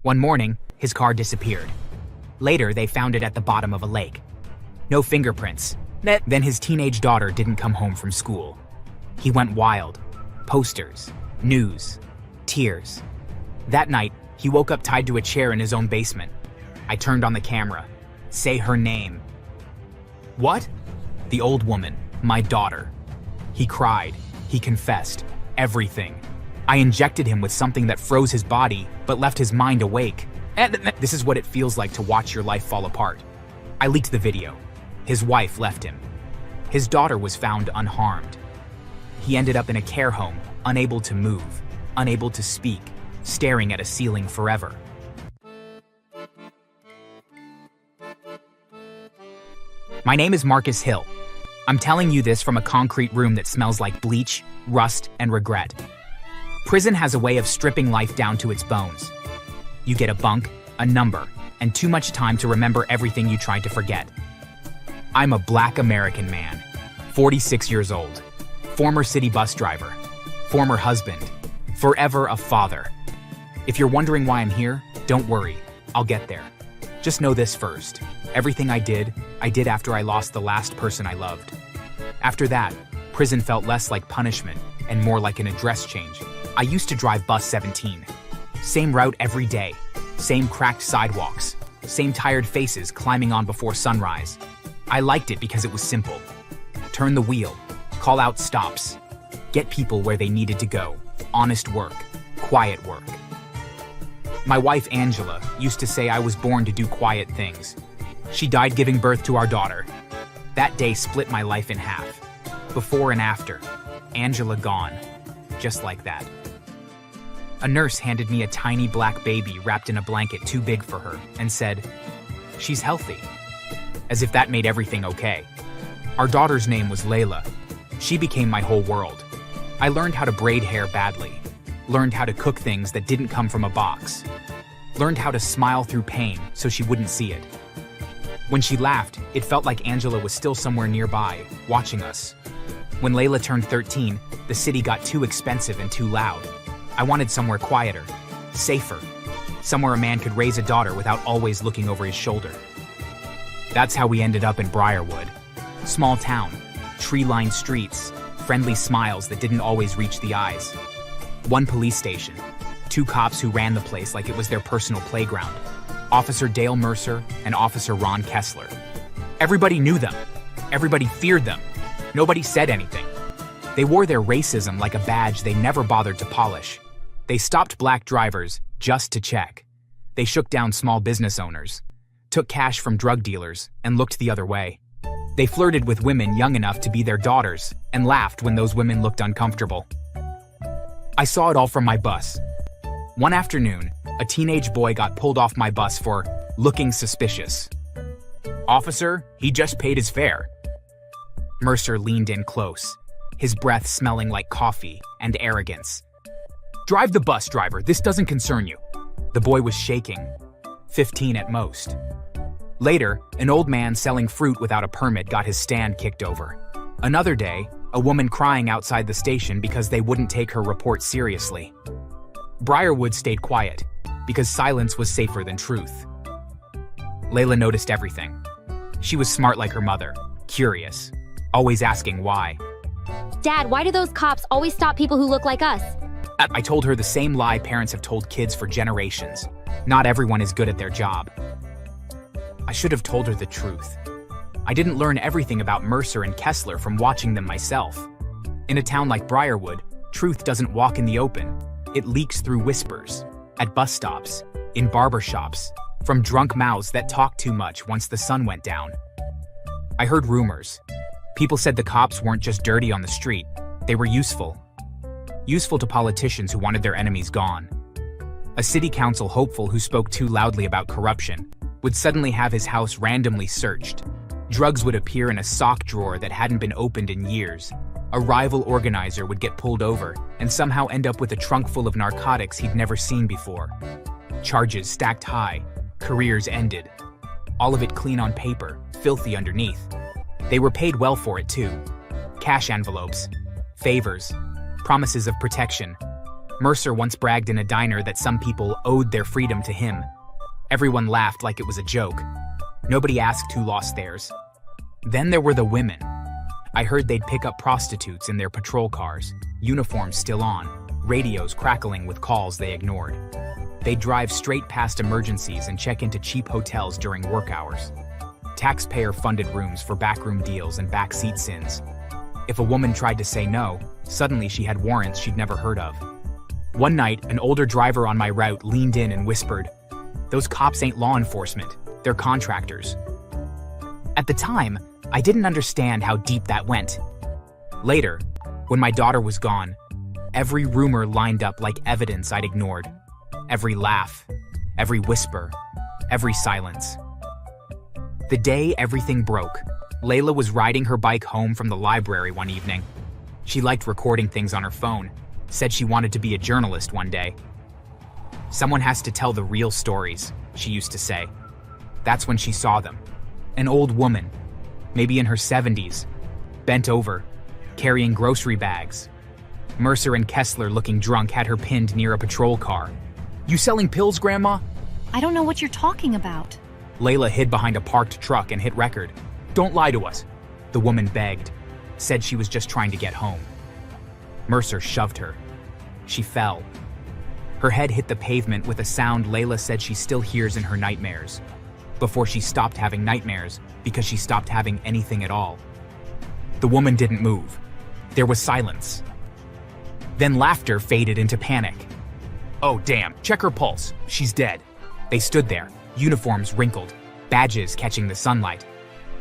One morning, his car disappeared. Later, they found it at the bottom of a lake. No fingerprints. Then his teenage daughter didn't come home from school. He went wild. Posters, news, tears. That night, he woke up tied to a chair in his own basement. I turned on the camera. Say her name. What? The old woman, my daughter. He cried. He confessed. Everything. I injected him with something that froze his body, but left his mind awake. And this is what it feels like to watch your life fall apart. I leaked the video. His wife left him. His daughter was found unharmed. He ended up in a care home, unable to move, unable to speak, staring at a ceiling forever. My name is Marcus Hill. I'm telling you this from a concrete room that smells like bleach, rust, and regret. Prison has a way of stripping life down to its bones. You get a bunk, a number, and too much time to remember everything you tried to forget. I'm a Black American man, 46 years old, former city bus driver, former husband, forever a father. If you're wondering why I'm here, don't worry, I'll get there. Just know this first. Everything I did after I lost the last person I loved. After that, prison felt less like punishment and more like an address change. I used to drive bus 17. Same route every day, same cracked sidewalks, same tired faces climbing on before sunrise. I liked it because it was simple. Turn the wheel, call out stops, get people where they needed to go, honest work, quiet work. My wife Angela used to say I was born to do quiet things. She died giving birth to our daughter. That day split my life in half. Before and after. Angela gone. Just like that. A nurse handed me a tiny black baby wrapped in a blanket too big for her and said, "She's healthy." As if that made everything okay. Our daughter's name was Layla. She became my whole world. I learned how to braid hair badly. Learned how to cook things that didn't come from a box. Learned how to smile through pain so she wouldn't see it. When she laughed, it felt like Angela was still somewhere nearby, watching us. When Layla turned 13, the city got too expensive and too loud. I wanted somewhere quieter, safer, somewhere a man could raise a daughter without always looking over his shoulder. That's how we ended up in Briarwood. Small town, tree-lined streets, friendly smiles that didn't always reach the eyes. One police station, 2 cops who ran the place like it was their personal playground. Officer Dale Mercer and Officer Ron Kessler. Everybody knew them. Everybody feared them. Nobody said anything. They wore their racism like a badge they never bothered to polish. They stopped black drivers just to check. They shook down small business owners, took cash from drug dealers, and looked the other way. They flirted with women young enough to be their daughters and laughed when those women looked uncomfortable. I saw it all from my bus. One afternoon, a teenage boy got pulled off my bus for looking suspicious. "Officer, he just paid his fare." Mercer leaned in close, his breath smelling like coffee and arrogance. "Drive the bus, driver. This doesn't concern you." The boy was shaking, 15 at most. Later, an old man selling fruit without a permit got his stand kicked over. Another day, a woman crying outside the station because they wouldn't take her report seriously. Briarwood stayed quiet, because silence was safer than truth. Layla noticed everything. She was smart like her mother, curious, always asking why. Dad, why do those cops always stop people who look like us? I told her the same lie parents have told kids for generations. Not everyone is good at their job. I should have told her the truth. I didn't learn everything about Mercer and Kessler from watching them myself. In a town like Briarwood, truth doesn't walk in the open. It leaks through whispers, at bus stops, in barbershops, from drunk mouths that talk too much once the sun went down. I heard rumors. People said the cops weren't just dirty on the street, they were useful. Useful to politicians who wanted their enemies gone. A city council hopeful who spoke too loudly about corruption would suddenly have his house randomly searched. Drugs would appear in a sock drawer that hadn't been opened in years. A rival organizer would get pulled over and somehow end up with a trunk full of narcotics he'd never seen before. Charges stacked high, careers ended. All of it clean on paper, filthy underneath. They were paid well for it too. Cash envelopes, favors, promises of protection. Mercer once bragged in a diner that some people owed their freedom to him. Everyone laughed like it was a joke. Nobody asked who lost theirs. Then there were the women. I heard they'd pick up prostitutes in their patrol cars, uniforms still on, radios crackling with calls they ignored. They'd drive straight past emergencies and check into cheap hotels during work hours. Taxpayer-funded rooms for backroom deals and backseat sins. If a woman tried to say no, suddenly she had warrants she'd never heard of. One night, an older driver on my route leaned in and whispered, "Those cops ain't law enforcement, they're contractors." At the time, I didn't understand how deep that went. Later, when my daughter was gone, every rumor lined up like evidence I'd ignored. Every laugh, every whisper, every silence. The day everything broke, Layla was riding her bike home from the library one evening. She liked recording things on her phone, said she wanted to be a journalist one day. "Someone has to tell the real stories," she used to say. That's when she saw them. An old woman, maybe in her 70s, bent over, carrying grocery bags. Mercer and Kessler, looking drunk, had her pinned near a patrol car. "You selling pills, Grandma?" I don't know what you're talking about. Layla hid behind a parked truck and hit record. "Don't lie to us," the woman begged, said she was just trying to get home. Mercer shoved her. She fell. Her head hit the pavement with a sound Layla said she still hears in her nightmares, before she stopped having nightmares because she stopped having anything at all. The woman didn't move. There was silence. Then laughter faded into panic. "Oh damn, check her pulse, she's dead." They stood there, uniforms wrinkled, badges catching the sunlight.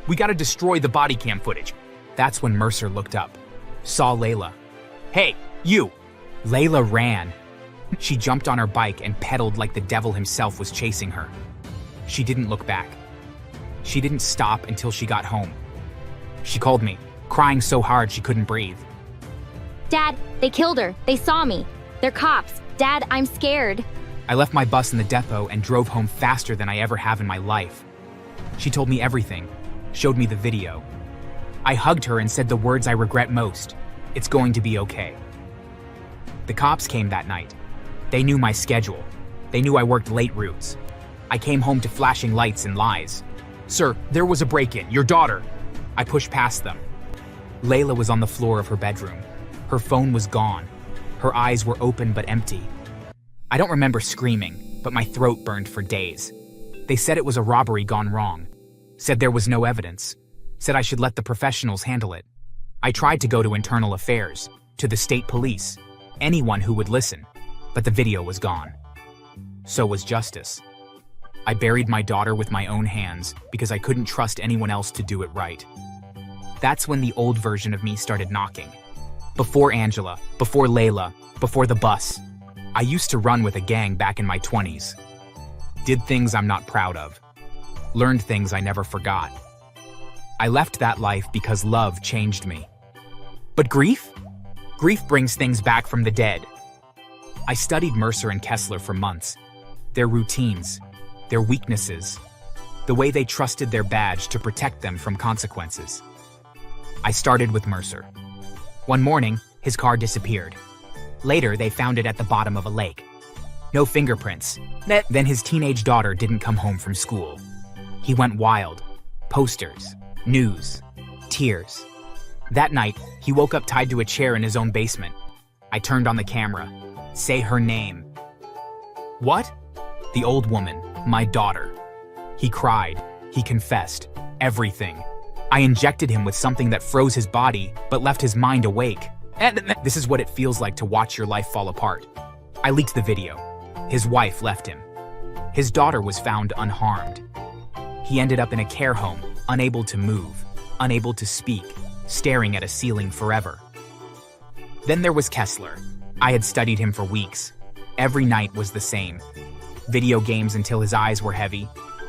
"We gotta destroy the body cam footage." That's when Mercer looked up, saw Layla. "Hey, you!" Layla ran. She jumped on her bike and pedaled like the devil himself was chasing her. She didn't look back. She didn't stop until she got home. She called me, crying so hard she couldn't breathe. Dad, they killed her. They saw me. They're cops. Dad, I'm scared. I left my bus in the depot and drove home faster than I ever have in my life. She told me everything, showed me the video. I hugged her and said the words I regret most. "It's going to be okay." The cops came that night. They knew my schedule. They knew I worked late routes. I came home to flashing lights and lies. "Sir, there was a break-in. Your daughter." I pushed past them. Layla was on the floor of her bedroom. Her phone was gone. Her eyes were open but empty. I don't remember screaming, but my throat burned for days. They said it was a robbery gone wrong. Said there was no evidence. Said I should let the professionals handle it. I tried to go to internal affairs, to the state police, anyone who would listen, but the video was gone. So was justice. I buried my daughter with my own hands because I couldn't trust anyone else to do it right. That's when the old version of me started knocking. Before Angela, before Layla, before the bus. I used to run with a gang back in my 20s. Did things I'm not proud of. Learned things I never forgot. I left that life because love changed me. But grief? Grief brings things back from the dead. I studied Mercer and Kessler for months. Their routines, their weaknesses, the way they trusted their badge to protect them from consequences. I started with Mercer. One morning, his car disappeared. Later, they found it at the bottom of a lake. No fingerprints. Then his teenage daughter didn't come home from school. He went wild. Posters, news, tears. That night, he woke up tied to a chair in his own basement. I turned on the camera. Say her name. What? The old woman, my daughter. He cried. He confessed. Everything. I injected him with something that froze his body, but left his mind awake. This is what it feels like to watch your life fall apart. I leaked the video. His wife left him. His daughter was found unharmed. He ended up in a care home, unable to move, unable to speak, staring at a ceiling forever. Then there was Kessler. I had studied him for weeks. Every night was the same. Video games until his eyes were heavy,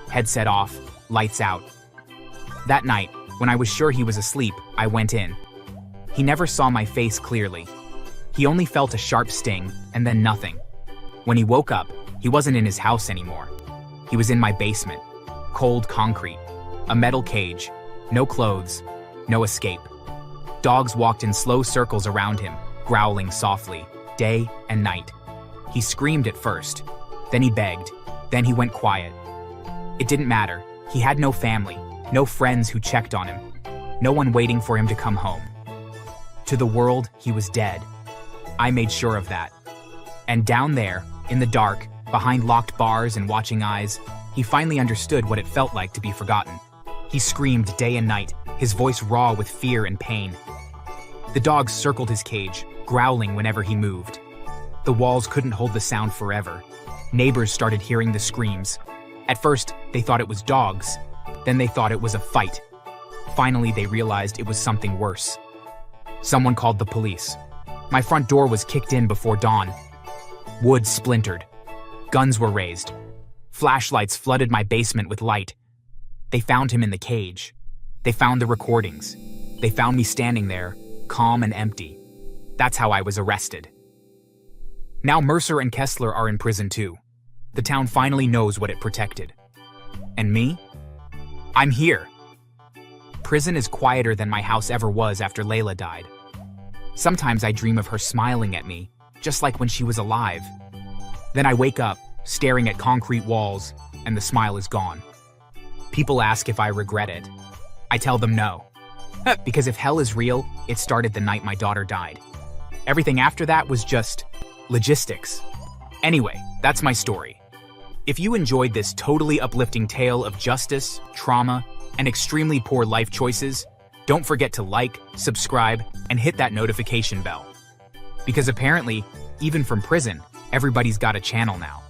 headset off, lights out. That night, when I was sure he was asleep, I went in. He never saw my face clearly. He only felt a sharp sting, and then nothing. When he woke up, he wasn't in his house anymore. He was in my basement. Cold concrete. A metal cage. No clothes. No escape. Dogs walked in slow circles around him, growling softly. day and night. He screamed at first, then he begged, then he went quiet. It didn't matter. He had no family, no friends who checked on him, no one waiting for him to come home. To the world, he was dead. I made sure of that. And down there, in the dark, behind locked bars and watching eyes, he finally understood what it felt like to be forgotten. He screamed day and night, his voice raw with fear and pain. The dogs circled his cage, growling whenever he moved. The walls couldn't hold the sound forever. Neighbors started hearing the screams. At first, they thought it was dogs. Then they thought it was a fight. Finally, they realized it was something worse. Someone called the police. My front door was kicked in before dawn. Wood splintered. Guns were raised. Flashlights flooded my basement with light. They found him in the cage. They found the recordings. They found me standing there, calm and empty. That's how I was arrested. Now Mercer and Kessler are in prison too. The town finally knows what it protected. And me? I'm here. Prison is quieter than my house ever was after Layla died. Sometimes I dream of her smiling at me, just like when she was alive. Then I wake up, staring at concrete walls, and the smile is gone. People ask if I regret it. I tell them no. Because if hell is real, it started the night my daughter died. Everything after that was just logistics. Anyway, that's my story. If you enjoyed this totally uplifting tale of justice, trauma, and extremely poor life choices, don't forget to like, subscribe, and hit that notification bell. Because apparently, even from prison, everybody's got a channel now.